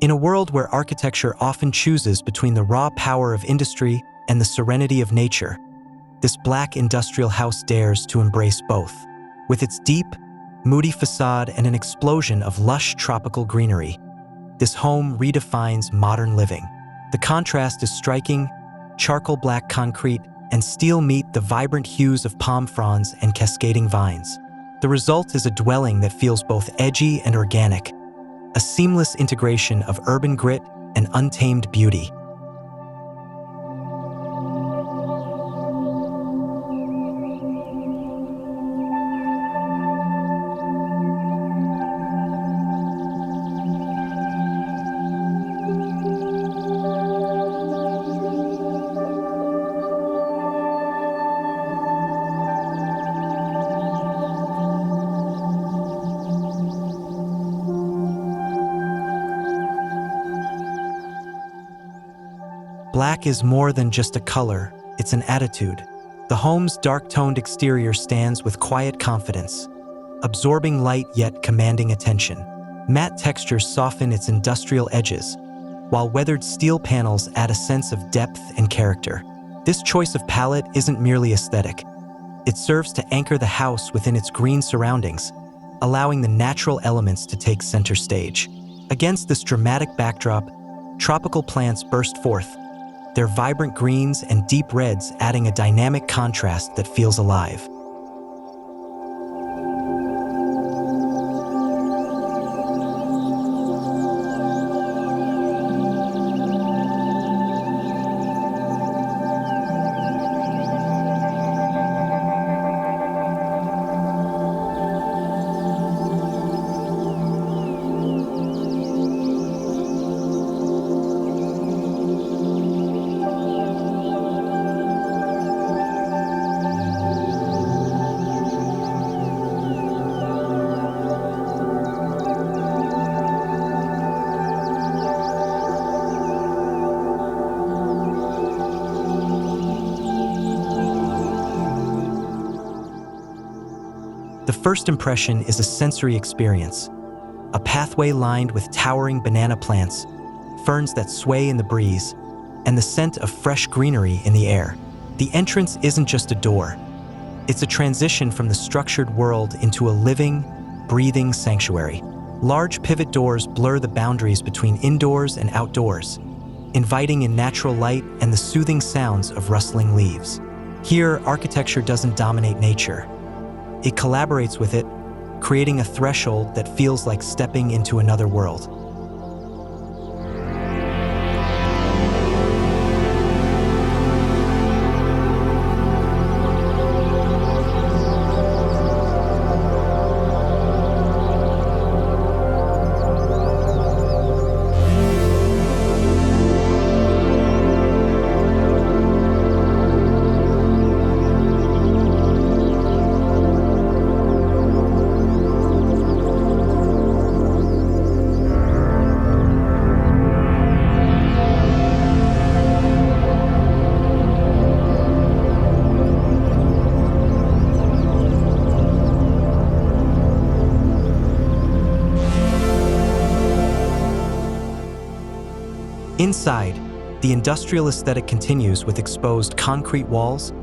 In a world where architecture often chooses between the raw power of industry and the serenity of nature, this black industrial house dares to embrace both. With its deep, moody facade and an explosion of lush tropical greenery, this home redefines modern living. The contrast is striking: charcoal black concrete and steel meet the vibrant hues of palm fronds and cascading vines. The result is a dwelling that feels both edgy and organic, a seamless integration of urban grit and untamed beauty. Black is more than just a color, it's an attitude. The home's dark-toned exterior stands with quiet confidence, absorbing light yet commanding attention. Matte textures soften its industrial edges, while weathered steel panels add a sense of depth and character. This choice of palette isn't merely aesthetic. It serves to anchor the house within its green surroundings, allowing the natural elements to take center stage. Against this dramatic backdrop, tropical plants burst forth, their vibrant greens and deep reds adding a dynamic contrast that feels alive. The first impression is a sensory experience, a pathway lined with towering banana plants, ferns that sway in the breeze, and the scent of fresh greenery in the air. The entrance isn't just a door. It's a transition from the structured world into a living, breathing sanctuary. Large pivot doors blur the boundaries between indoors and outdoors, inviting in natural light and the soothing sounds of rustling leaves. Here, architecture doesn't dominate nature. It collaborates with it, creating a threshold that feels like stepping into another world. Inside, the industrial aesthetic continues with exposed concrete walls,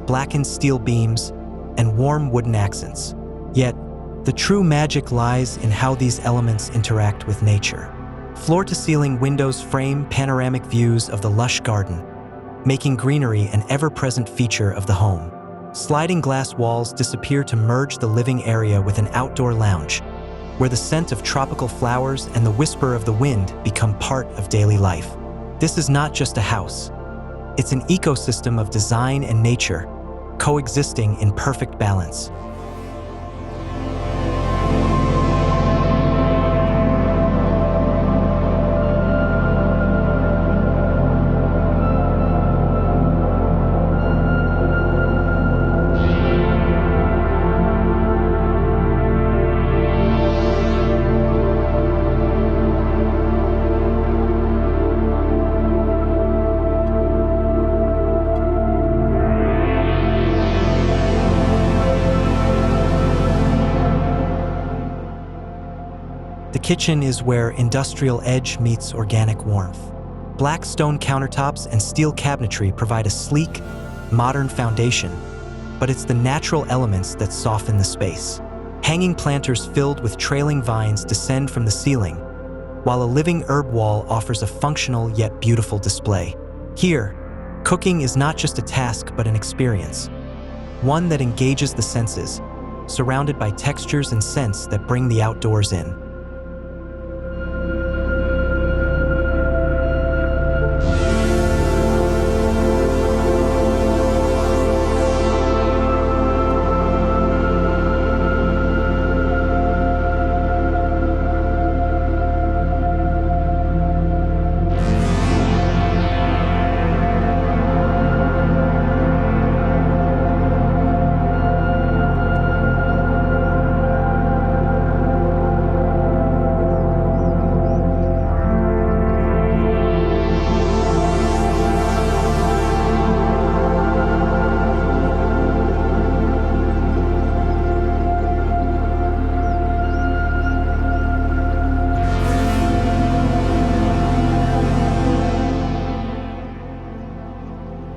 blackened steel beams, and warm wooden accents. Yet, the true magic lies in how these elements interact with nature. Floor-to-ceiling windows frame panoramic views of the lush garden, making greenery an ever-present feature of the home. Sliding glass walls disappear to merge the living area with an outdoor lounge, where the scent of tropical flowers and the whisper of the wind become part of daily life. This is not just a house. It's an ecosystem of design and nature, coexisting in perfect balance. The kitchen is where industrial edge meets organic warmth. Black stone countertops and steel cabinetry provide a sleek, modern foundation, but it's the natural elements that soften the space. Hanging planters filled with trailing vines descend from the ceiling, while a living herb wall offers a functional yet beautiful display. Here, cooking is not just a task but an experience, one that engages the senses, surrounded by textures and scents that bring the outdoors in.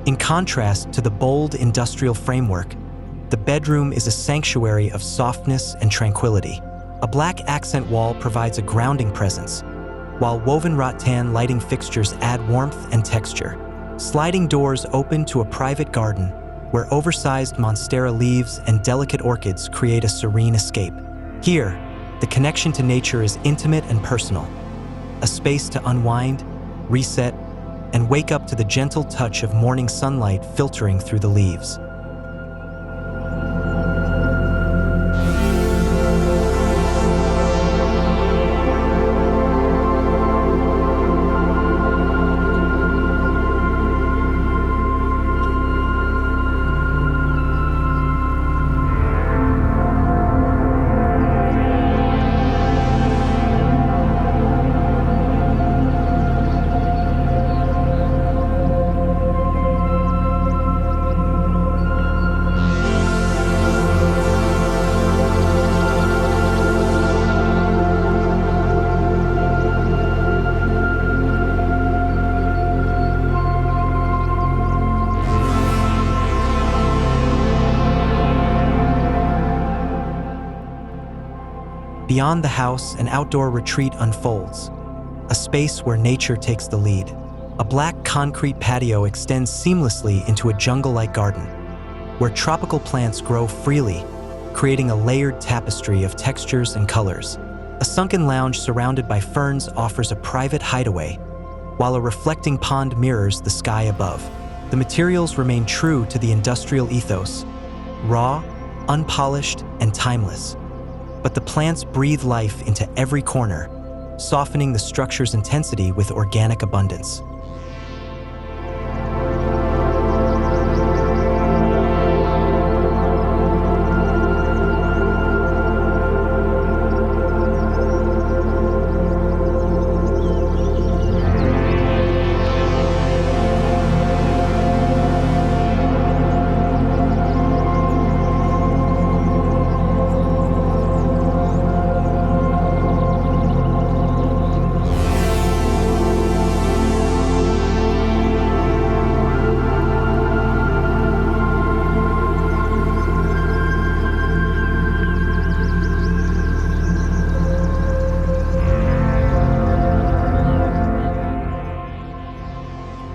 In contrast to the bold industrial framework, the bedroom is a sanctuary of softness and tranquility. A black accent wall provides a grounding presence, while woven rattan lighting fixtures add warmth and texture. Sliding doors open to a private garden, where oversized monstera leaves and delicate orchids create a serene escape. Here, the connection to nature is intimate and personal, a space to unwind, reset, and wake up to the gentle touch of morning sunlight filtering through the leaves. Beyond the house, an outdoor retreat unfolds, a space where nature takes the lead. A black concrete patio extends seamlessly into a jungle-like garden, where tropical plants grow freely, creating a layered tapestry of textures and colors. A sunken lounge surrounded by ferns offers a private hideaway, while a reflecting pond mirrors the sky above. The materials remain true to the industrial ethos, raw, unpolished, and timeless. But the plants breathe life into every corner, softening the structure's intensity with organic abundance.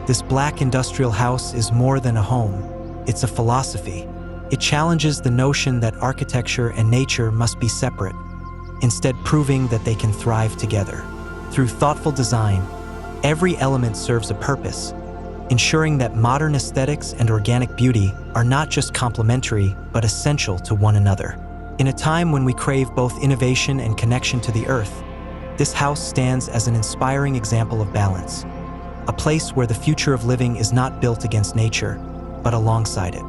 This black industrial house is more than a home. It's a philosophy. It challenges the notion that architecture and nature must be separate, instead proving that they can thrive together. Through thoughtful design, every element serves a purpose, ensuring that modern aesthetics and organic beauty are not just complementary, but essential to one another. In a time when we crave both innovation and connection to the earth, this house stands as an inspiring example of balance. A place where the future of living is not built against nature, but alongside it.